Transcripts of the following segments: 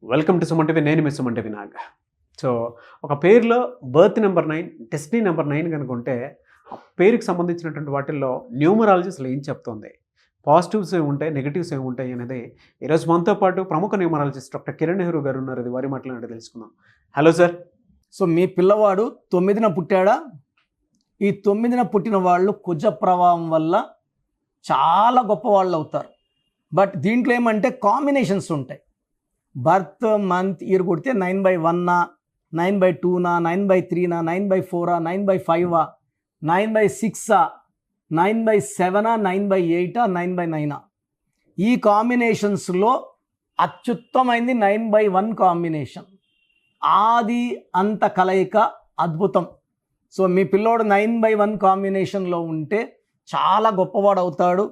Welcome to Suman TV. నేను మీ Suman TV Nag. So ఒక పేరులో బర్త్ నెంబర్ 9, డెస్టినీ నెంబర్ 9 కనుక ఉంటే ఆ పేరుకి సంబంధించినటువంటి వాటిల్లో న్యూమరాలజీ అసలు ఏం చెప్తుంది, పాజిటివ్స్ ఏముంటాయి, నెగిటివ్స్ ఏముంటాయి అనేది ఈరోజు మనతో పాటు ప్రముఖ న్యూమరాలజిస్ట్ డాక్టర్ కిరణ్ నెహ్రూ గారు ఉన్నారు. ఇది వారి మాట్లాడి తెలుసుకుందాం. Hello sir. సో మీ పిల్లవాడు 9న పుట్టాడా? ఈ 9న పుట్టిన వాళ్ళు కుజ ప్రభావం వల్ల చాలా గొప్ప వాళ్ళు అవుతారు. బట్ దీంట్లో ఏమంటే కాంబినేషన్స్ ఉంటాయి. బర్త్ మంత్ ఇయర్ కొడితే 9/1, 9/2, 9/3, 9/4, 9/5, 9/6, 9/7, 9/8, 9/9. ఈ కాంబినేషన్స్లో అత్యుత్తమైంది 9/1 కాంబినేషన్. ఆది అంత కలయిక అద్భుతం. సో మీ పిల్లోడు 9/1 కాంబినేషన్లో ఉంటే చాలా గొప్పవాడు అవుతాడు,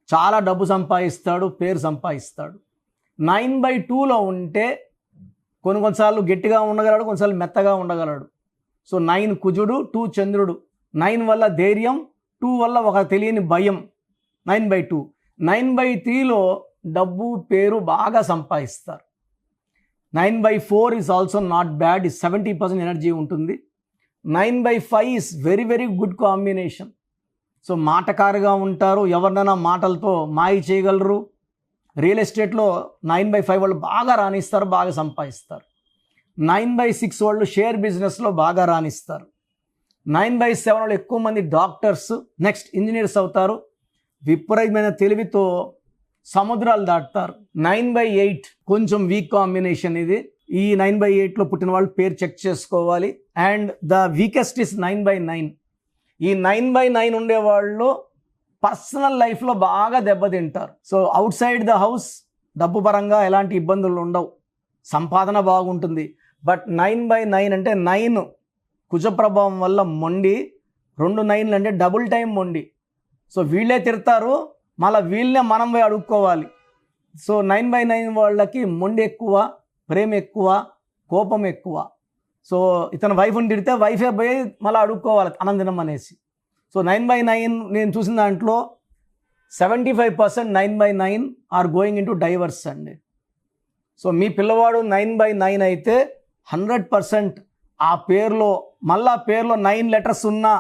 చాలా డబ్బు సంపాదిస్తాడు, పేరు సంపాదిస్తాడు. 9/2లో ఉంటే కొన్నిసార్లు గట్టిగా ఉండగలడు, కొన్నిసార్లు మెత్తగా ఉండగలడు. సో 9 కుజుడు, 2 చంద్రుడు. 9 వల్ల ధైర్యం, 2 వల్ల ఒక తెలియని భయం. 9/2. 9/3లో డబ్బు పేరు బాగా సంపాదిస్తారు. 9/4 is also not bad, 70% energy ఉంటుంది. 9/5 is very very good combination. So మాటకారుగా ఉంటారు, ఎవరినైనా మాటలతో మాయ చేయగలరు. రియల్ ఎస్టేట్లో 9/5 వాళ్ళు బాగా రాణిస్తారు, బాగా సంపాదిస్తారు. 9/6 వాళ్ళు షేర్ బిజినెస్లో బాగా రాణిస్తారు. 9/7 వాళ్ళు ఎక్కువ మంది డాక్టర్స్, నెక్స్ట్ ఇంజనీర్స్ అవుతారు. విపరీతమైన తెలివితో సముద్రాలు దాటుతారు. 9/8 కొంచెం వీక్ కాంబినేషన్ ఇది. ఈ 9/8లో పుట్టిన వాళ్ళు పేరు చెక్ చేసుకోవాలి. And the weakest is 9/9. ఈ 9/9 ఉండేవాళ్ళు పర్సనల్ లైఫ్లో బాగా దెబ్బతింటారు. So outside the house డబ్బు పరంగా ఎలాంటి ఇబ్బందులు ఉండవు, సంపాదన బాగుంటుంది. బట్ 9/9 అంటే 9 కుజ ప్రభావం వల్ల మొండి, 2 9లు అంటే డబుల్ టైం మొండి. సో వీళ్ళే తిడతారు, మళ్ళీ వీళ్ళనే మనం పోయి అడుక్కోవాలి. సో 9/9 వాళ్ళకి మొండి ఎక్కువ, ప్రేమ ఎక్కువ, కోపం ఎక్కువ. సో ఇతను వైఫ్ని తిడితే వైఫే పోయి మళ్ళీ అడుక్కోవాలి ఆనందనం అనేసి. సో 9/9 నేను చూసిన దాంట్లో 75% 9/9 are going into divorce అండి. సో మీ పిల్లవాడు 9/9 అయితే 100% ఆ పేరులో మళ్ళా పేరులో 9 లెటర్స్ ఉన్నా,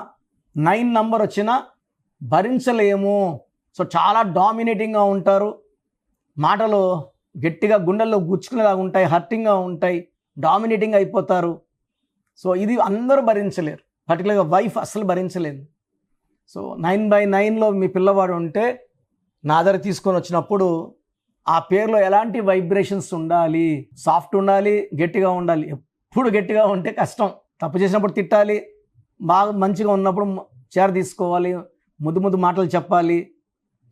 9 నంబర్ వచ్చినా భరించలేము. సో చాలా డామినేటింగ్గా ఉంటారు, మాటలు గట్టిగా గుండెల్లో గుచ్చుకునేలాగా ఉంటాయి, హర్టింగ్గా ఉంటాయి, డామినేటింగ్ అయిపోతారు. సో ఇది అందరూ భరించలేరు, పర్టికులర్గా వైఫ్ అస్సలు భరించలేదు. సో 9/9లో మీ పిల్లవాడు ఉంటే నా దగ్గర తీసుకొని వచ్చినప్పుడు ఆ పేరులో ఎలాంటి వైబ్రేషన్స్ ఉండాలి, సాఫ్ట్ ఉండాలి, గట్టిగా ఉండాలి. ఎప్పుడు గట్టిగా ఉంటే కష్టం. తప్పు చేసినప్పుడు తిట్టాలి, బాగా మంచిగా ఉన్నప్పుడు చేర తీసుకోవాలి, ముద్దు ముద్దు మాటలు చెప్పాలి,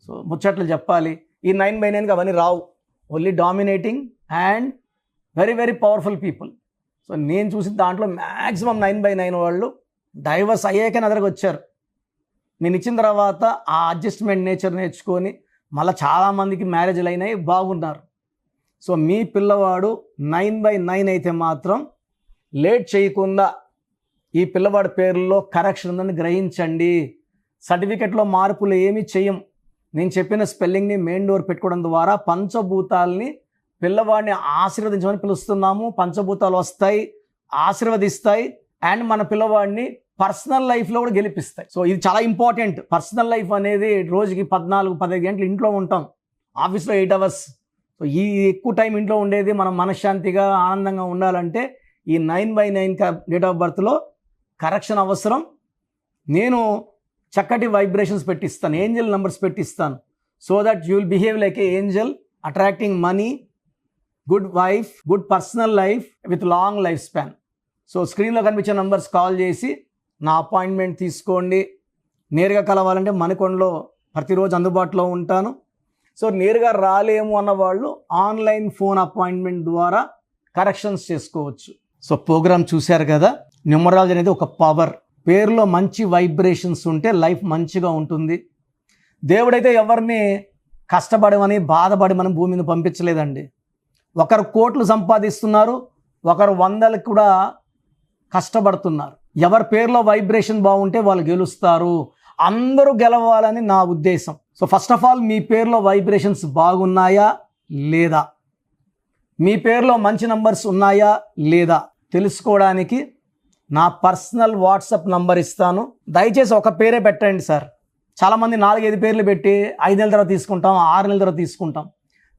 సో ముచ్చట్లు చెప్పాలి. ఈ 9/9కి అవన్నీ రావు. Only dominating and very very powerful people. So నేను చూసిన దాంట్లో మ్యాక్సిమం 9/9 వాళ్ళు డైవర్స్ అయ్యాక నా దగ్గరకు వచ్చారు. నేను ఇచ్చిన తర్వాత ఆ అడ్జస్ట్మెంట్ నేచర్ నేర్చుకొని మళ్ళీ చాలామందికి మ్యారేజ్లు అయినాయి, బాగున్నారు. సో మీ పిల్లవాడు 9/9 అయితే మాత్రం లేట్ చేయకుండా ఈ పిల్లవాడి పేర్లలో కరెక్షన్ ఉందని గ్రహించండి. సర్టిఫికెట్లో మార్పులు ఏమీ చేయం. నేను చెప్పిన స్పెల్లింగ్ని మెయిన్ డోర్ పెట్టుకోవడం ద్వారా పంచభూతాలని పిల్లవాడిని ఆశీర్వదించమని పిలుస్తున్నాము. పంచభూతాలు వస్తాయి, ఆశీర్వదిస్తాయి, అండ్ మన పిల్లవాడిని పర్సనల్ లైఫ్లో కూడా గెలిపిస్తాయి. సో ఇది చాలా ఇంపార్టెంట్. పర్సనల్ లైఫ్ అనేది రోజుకి 14-15 గంటలు ఇంట్లో ఉంటాం, ఆఫీస్లో 8 అవర్స్. సో ఈ ఎక్కువ టైం ఇంట్లో ఉండేది మనం మనశ్శాంతిగా ఆనందంగా ఉండాలంటే ఈ 9/9 డేట్ ఆఫ్ బర్త్లో కరెక్షన్ అవసరం. నేను చక్కటి వైబ్రేషన్స్ పెట్టిస్తాను, ఏంజల్ నెంబర్స్ పెట్టిస్తాను. So that you will behave like a angel, attracting money, good wife, good personal life with long life span. So స్క్రీన్లో కనిపించే నంబర్స్ కాల్ చేసి నా అపాయింట్మెంట్ తీసుకోండి. నేరుగా కలవాలంటే మణికొండలో ప్రతిరోజు అందుబాటులో ఉంటాను. సో నేరుగా రాలేము అన్న వాళ్ళు ఆన్లైన్ ఫోన్ అపాయింట్మెంట్ ద్వారా కరెక్షన్స్ చేసుకోవచ్చు. సో ప్రోగ్రామ్ చూశారు కదా, న్యూమరాలజీ అనేది ఒక పవర్. పేరులో మంచి వైబ్రేషన్స్ ఉంటే లైఫ్ మంచిగా ఉంటుంది. దేవుడైతే ఎవరిని కష్టపడమని బాధపడి మనం భూమి మీద పంపించలేదండి. ఒకరు కోట్లు సంపాదిస్తున్నారు, ఒకరు 100లకు కూడా కష్టపడుతున్నారు. ఎవరి పేరులో వైబ్రేషన్ బాగుంటే వాళ్ళు గెలుస్తారు. అందరూ గెలవాలని నా ఉద్దేశం. సో ఫస్ట్ ఆఫ్ ఆల్ మీ పేరులో వైబ్రేషన్స్ బాగున్నాయా లేదా? మీ పేరులో మంచి నంబర్స్ ఉన్నాయా లేదా తెలుసుకోవడానికి నా పర్సనల్ వాట్సాప్ నంబర్ ఇస్తాను. దయచేసి ఒక పేరే పెట్టండి సార్. చాలామంది 4-5 పేర్లు పెట్టి 5 నెలల తర్వాత తీసుకుంటాం, 6 నెలల తర్వాత తీసుకుంటాం.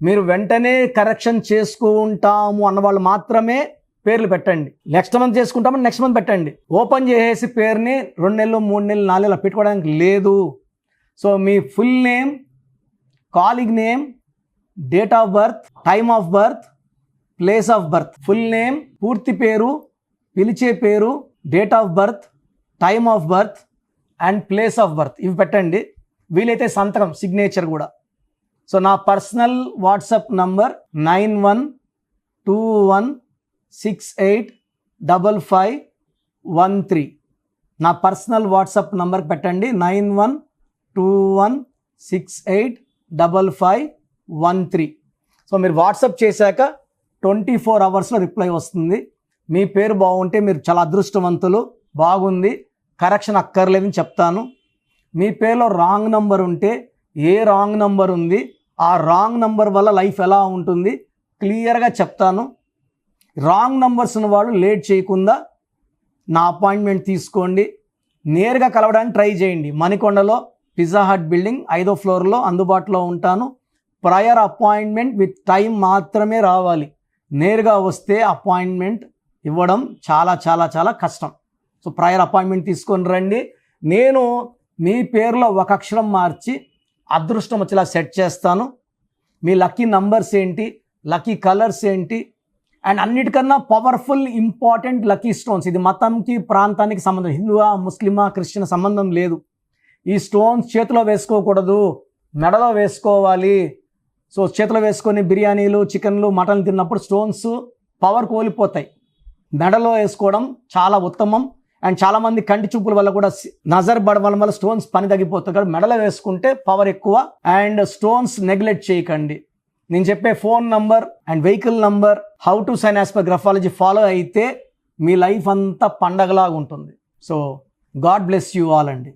మీరు వెంటనే కరెక్షన్ చేసుకుంటాము అన్నవాళ్ళు మాత్రమే పేర్లు పెట్టండి. నెక్స్ట్ మంత్ చేసుకుంటామని నెక్స్ట్ మంత్ పెట్టండి. ఓపెన్ చేసేసి పేరుని 2 నెలలు 3 నెలలు 4 నెలలు పెట్టుకోవడానికి లేదు. So me full name, calling name, date of birth, time of birth, place of birth, full name, పూర్తి పేరు, పిలిచే పేరు, date of birth, time of birth and place of birth ఇవి పెట్టండి. వీలైతే సంతకం, సిగ్నేచర్ కూడా. సో నా పర్సనల్ వాట్సాప్ నంబర్ 9121685513. నా పర్సనల్ వాట్సాప్ నంబర్ పెట్టండి 9121685513. సో మీరు వాట్సాప్ చేశాక 24 అవర్స్లో రిప్లై వస్తుంది. మీ పేరు బాగుంటే మీరు చాలా అదృష్టవంతులు, బాగుంది, కరెక్షన్ అక్కర్లేదని చెప్తాను. మీ పేరులో రాంగ్ నంబర్ ఉంటే ఏ రాంగ్ నంబర్ ఉంది, ఆ రాంగ్ నంబర్ వల్ల లైఫ్ ఎలా ఉంటుంది క్లియర్గా చెప్తాను. రాంగ్ నంబర్స్ ఉన్న వాళ్ళు లేట్ చేయకుండా నా అపాయింట్మెంట్ తీసుకోండి. నేరుగా కలవడానికి ట్రై చేయండి. మణికొండలో పిజ్జా హట్ బిల్డింగ్ 5వ ఫ్లోర్లో అందుబాటులో ఉంటాను. ప్రయర్ అపాయింట్మెంట్ విత్ టైం మాత్రమే రావాలి. నేరుగా వస్తే అపాయింట్మెంట్ ఇవ్వడం చాలా చాలా చాలా కష్టం. సో ప్రయర్ అపాయింట్మెంట్ తీసుకొని రండి. నేను మీ పేరులో ఒక అక్షరం మార్చి అదృష్టం వచ్చేలా సెట్ చేస్తాను. మీ లక్కీ నంబర్స్ ఏంటి, లక్కీ కలర్స్ ఏంటి, అండ్ అన్నిటికన్నా పవర్ఫుల్ ఇంపార్టెంట్ లక్కీ స్టోన్స్. ఇది మతంకి ప్రాంతానికి సంబంధం, హిందువా ముస్లిమా క్రిస్టియన్ సంబంధం లేదు. ఈ స్టోన్స్ చేతిలో వేసుకోకూడదు, మెడలో వేసుకోవాలి. సో చేతిలో వేసుకొని బిర్యానీలు, చికెన్లు, మటన్లు తిన్నప్పుడు స్టోన్స్ పవర్ కోల్పోతాయి. మెడలో వేసుకోవడం చాలా ఉత్తమం. అండ్ చాలామంది కంటి చూపుల వల్ల కూడా నజర్ పడడం వల్ల స్టోన్స్ పని తగ్గిపోతుంది. కాబట్టి మెడలో వేసుకుంటే పవర్ ఎక్కువ. అండ్ స్టోన్స్ నెగ్లెక్ట్ చేయకండి. నేను చెప్పే phone number and vehicle number, how to sign as per graphology follow అయితే మీ లైఫ్ అంతా పండగలాగా ఉంటుంది. So god bless you all అండి.